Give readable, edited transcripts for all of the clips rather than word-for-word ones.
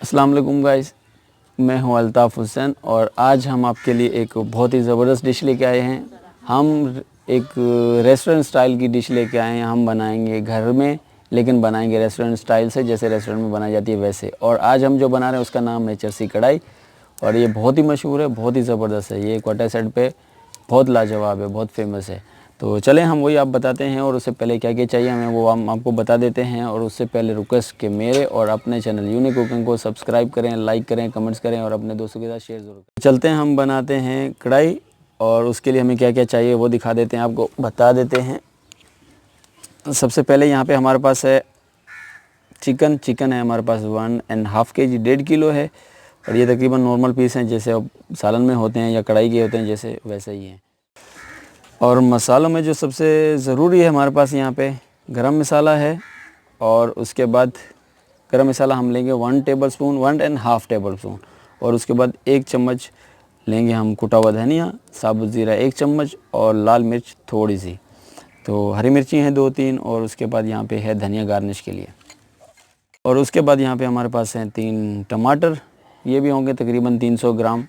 अस्सलाम वालेकुम गाइस, मैं हूं अल्ताफ़ हुसैन और आज हम आपके लिए एक बहुत ही ज़बरदस्त डिश लेके आए हैं। हम एक रेस्टोरेंट स्टाइल की डिश लेके आए हैं। हम बनाएंगे घर में, लेकिन बनाएंगे रेस्टोरेंट स्टाइल से, जैसे रेस्टोरेंट में बनाई जाती है वैसे। और आज हम जो बना रहे हैं उसका नाम है चरसी कढ़ाई और ये बहुत ही मशहूर है, बहुत ही ज़बरदस्त है। ये क्वार्टर सेट पे बहुत लाजवाब है, बहुत फेमस है। तो चलें हम वही आप बताते हैं और उससे पहले क्या क्या चाहिए हमें वो हम आपको बता देते हैं। और उससे पहले रिक्वेस्ट कि मेरे और अपने चैनल यूनिक कुकिंग को सब्सक्राइब करें, लाइक करें, कमेंट्स करें और अपने दोस्तों के साथ शेयर ज़रूर करें। चलते हैं, हम बनाते हैं कढ़ाई और उसके लिए हमें क्या क्या चाहिए वो दिखा देते हैं, आपको बता देते हैं। सबसे पहले यहाँ पे हमारे पास है चिकन है हमारे पास 1.5 kg, 1.5 किलो है। और ये तकरीबन नॉर्मल पीस हैं, जैसे अब सालन में होते हैं या कढ़ाई के होते हैं जैसे वैसे ही हैं। और मसालों में जो सबसे ज़रूरी है हमारे पास यहाँ पे गरम मसाला है। और उसके बाद गरम मसाला हम लेंगे 1 टेबलस्पून, 1.5 टेबलस्पून। और उसके बाद 1 चम्मच लेंगे हम कुटा हुआ धनिया, साबुत ज़ीरा 1 चम्मच और लाल मिर्च थोड़ी सी। तो हरी मिर्ची हैं 2-3 और उसके बाद यहाँ पे है धनिया गार्निश के लिए। और उसके बाद यहाँ पे हमारे पास हैं 3 टमाटर, ये भी होंगे तकरीबन 300 ग्राम।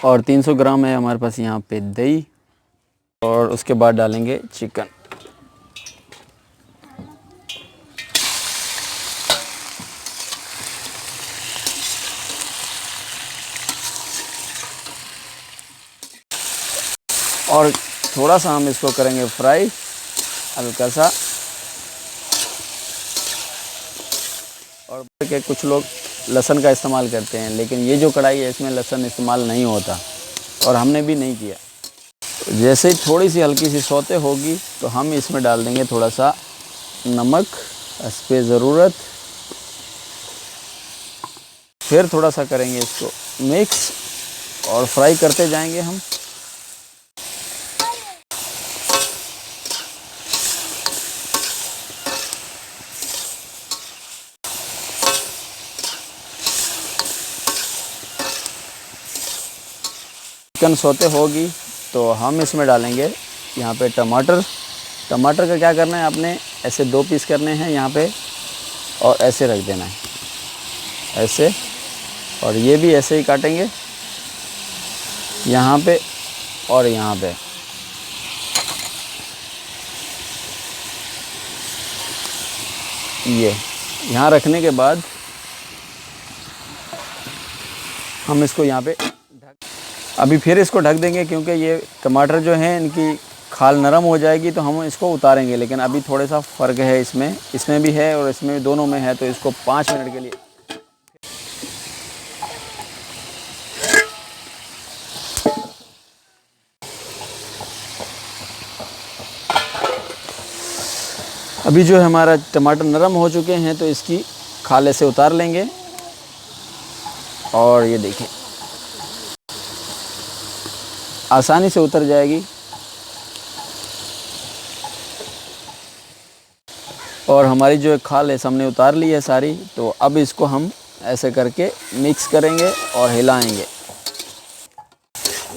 और 300 ग्राम है हमारे पास यहाँ पे दही। और उसके बाद डालेंगे चिकन। और थोड़ा सा हम इसको करेंगे फ्राई हल्का सा। और के कुछ लोग लहसुन का इस्तेमाल करते हैं, लेकिन ये जो कढ़ाई है इसमें लहसुन इस्तेमाल नहीं होता और हमने भी नहीं किया। जैसे ही थोड़ी सी हल्की सी सौते होगी तो हम इसमें डाल देंगे थोड़ा सा नमक इस पे ज़रूरत। फिर थोड़ा सा करेंगे इसको मिक्स और फ्राई करते जाएंगे हम। चिकन सौते होगी तो हम इसमें डालेंगे यहाँ पे टमाटर। टमाटर का क्या करना है, आपने ऐसे 2 पीस करने हैं यहाँ पे और ऐसे रख देना है, ऐसे। और ये भी ऐसे ही काटेंगे यहाँ पे और यहाँ पे। ये यहाँ रखने के बाद हम इसको यहाँ पे अभी फिर इसको ढक देंगे, क्योंकि ये टमाटर जो हैं इनकी खाल नरम हो जाएगी तो हम इसको उतारेंगे। लेकिन अभी थोड़ा सा फ़र्क है, इसमें भी है और इसमें भी, दोनों में है। तो इसको 5 मिनट के लिए अभी जो है हमारा टमाटर नरम हो चुके हैं तो इसकी खाले से उतार लेंगे। और ये देखें आसानी से उतर जाएगी। और हमारी जो खाल है हमने उतार ली है सारी। तो अब इसको हम ऐसे करके मिक्स करेंगे और हिलाएंगे।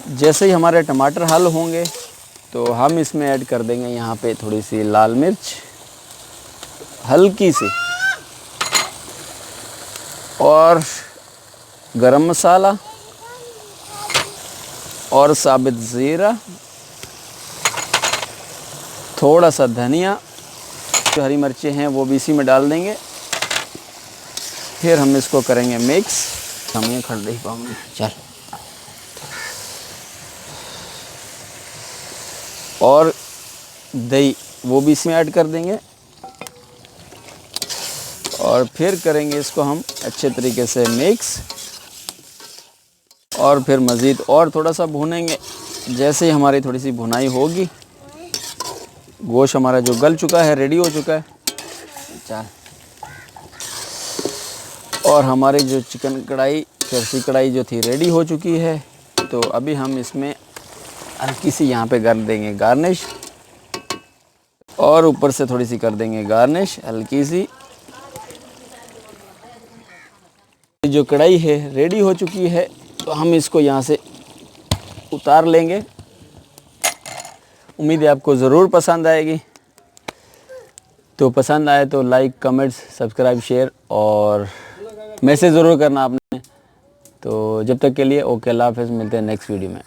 जैसे ही हमारे टमाटर हल होंगे तो हम इसमें ऐड कर देंगे यहाँ पे थोड़ी सी लाल मिर्च हल्की सी और गरम मसाला और साबुत ज़ीरा, थोड़ा सा धनिया, जो हरी मिर्चें हैं वो भी इसी में डाल देंगे। फिर हम इसको करेंगे मिक्स। हम ये खड़ नहीं पाऊंगे, चल। और दही वो भी इसमें ऐड कर देंगे और फिर करेंगे इसको हम अच्छे तरीके से मिक्स। और फिर मज़ीद और थोड़ा सा भूनेंगे। जैसे ही हमारी थोड़ी सी भुनाई होगी, गोश्त हमारा जो गल चुका है, रेडी हो चुका है, चल। और हमारी जो चिकन कढ़ाई, चरसी कढ़ाई जो थी रेडी हो चुकी है। तो अभी हम इसमें हल्की सी यहाँ पे कर देंगे गार्निश और ऊपर से थोड़ी सी कर देंगे गार्निश हल्की सी। जो कढ़ाई है रेडी हो चुकी है तो हम इसको यहाँ से उतार लेंगे। उम्मीद है आपको ज़रूर पसंद आएगी। तो पसंद आए तो लाइक, कमेंट्स, सब्सक्राइब, शेयर और मैसेज ज़रूर करना आपने। तो जब तक के लिए ओके, अल्लाह हाफ़िज़, मिलते हैं नेक्स्ट वीडियो में।